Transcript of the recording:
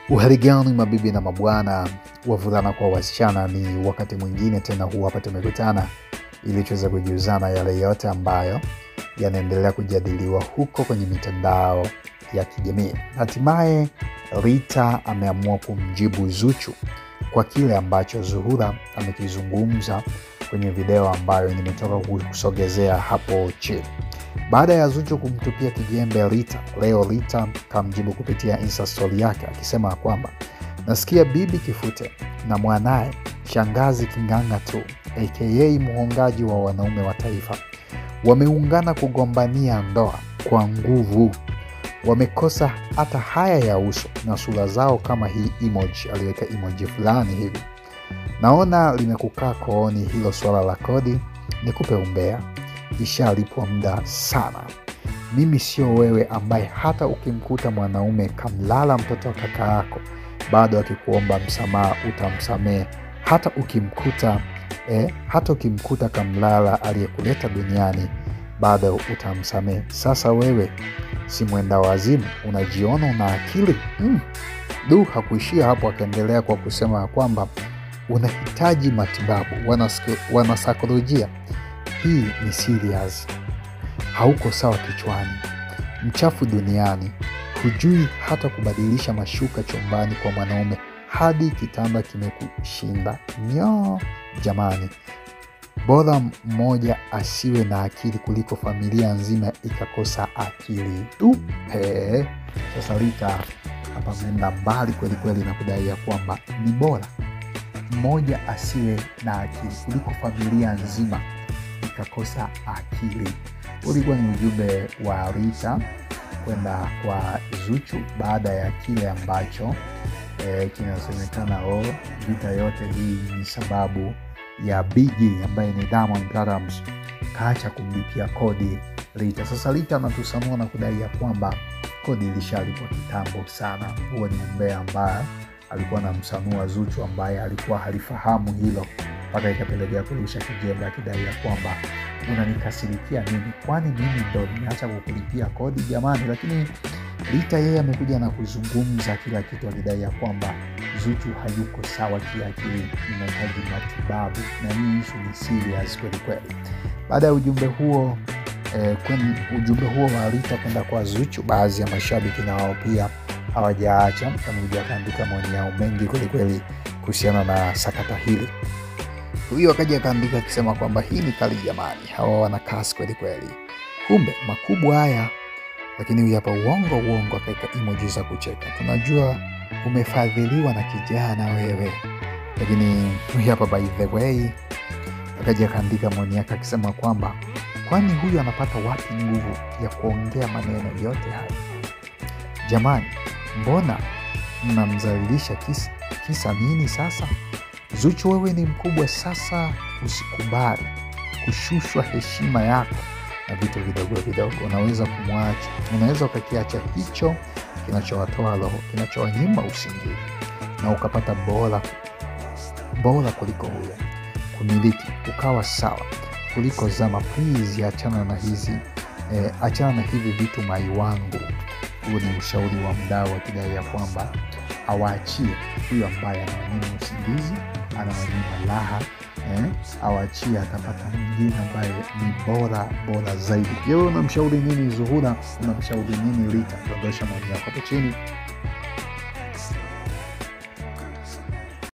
Uhali gani mabibi na mabwana, wavulana kwa wasichana, ni wakati mwingine tena huu hapa tumekutana ili tuweze kujuzana yale yote ambayo yanaendelea kujadiliwa huko kwenye mitandao ya kijamii. Hatimaye Rita ameamua kumjibu Zuchu kwa kile ambacho Zuhura amekizungumza kwenye video ambayo nimetoka kusogezea hapo chini. Baada ya Zuchu kumtupia kijembe Rita, leo Rita kamjibu kupitia Insta story yake akisema kwamba nasikia bibi Kifute na mwanae shangazi Kinganga tu aka muongaji wa wanaume wa taifa wameungana kugombania ndoa kwa nguvu. Wamekosa hata haya ya uso na sura zao kama hii emoji, aliweka emoji fulani hivi. Naona limekukaa kooni hilo swala la kodi, nikupe umbea. Ishalipwa muda sana. Mimi sio wewe ambaye hata ukimkuta mwanaume kamlala mtoto wa kaka yako bado akikuomba msamaha utamsamehe. Hata ukimkuta kamlala aliyekuleta duniani bado utamsamehe. Sasa wewe si mwenda wazimu, unajiona una akili? Hakuishia hapo, akaendelea kwa kusema kwamba unahitaji matibabu. Wanasaikolojia, hii ni serious. Hauko sawa kichwani, mchafu duniani, hujui hata kubadilisha mashuka chumbani kwa mwanaume hadi kitanda kimekushinda. Jamani, bora mmoja asiwe na akili kuliko familia nzima ikakosa akili. Sasa Rita hapa ameenda mbali kweli kweli na kudai ya kwamba ni bora mmoja asiwe na akili kuliko familia nzima ikakosa akili. Ulikuwa ni ujumbe wa Rita kwenda kwa Zuchu baada ya kile ambacho kinasemekana vita yote hii ni sababu ya Biggie ambaye ni Diamond Platnumz kaacha kumlipia kodi Rita. Sasa Rita anatusanua na kudai ya kwamba kodi ilishalipwa kitambo sana. Huo ni umbea ambaye alikuwa anamsanua Zuchu ambaye alikuwa halifahamu hilo, mpaka ikapelekea kurusha kijembe akidai ya kwamba unanikasirikia mimi, kwani mimi ndo nimeacha kukulipia kodi jamani. Lakini Rita yeye amekuja na kuzungumza kila kitu akidai ya kwamba Zuchu hayuko sawa kiakili, inahitaji matibabu na hii issue ni serious kweli kweli. Baada ya ujumbe huo wa Rita kwenda kwa Zuchu, baadhi ya mashabiki na wao pia hawajaacha, kama akaandika maoni yao mengi kweli kweli kuhusiana na sakata hili. Huyo akaja akaandika akisema kwamba hii ni kali jamani, hawa wana kasi kweli kweli, kumbe makubwa haya. Lakini huyu hapa uongo akaeka emoji za kucheka, tunajua umefadhiliwa na kijana wewe. Lakini huyu hapa by the way akaja akaandika maoni yake akisema kwamba kwani huyu anapata wapi nguvu ya kuongea maneno yote haya jamani, mbona mnamzalilisha kisa nini sasa? Zuchu wewe ni mkubwa sasa, usikubali kushushwa heshima yako na vitu vidogo vidogo. Unaweza kumwacha, unaweza ukakiacha hicho kinachowatoa roho, kinachowanyima usingizi, na ukapata bora kuliko huyo kumiliki, ukawa sawa kuliko zama. Please achana na hivi vitu mai wangu. Huo ni ushauri wa mdau akidai ya kwamba awaachie huyo ambaye anawanyima usingizi, anawanyima raha, awaachie, atapata mwingine ambaye ni bora zaidi. Wewe unamshauri nini Zuhura? Unamshauri nini Rita? Dondosha maoni yako hapo chini.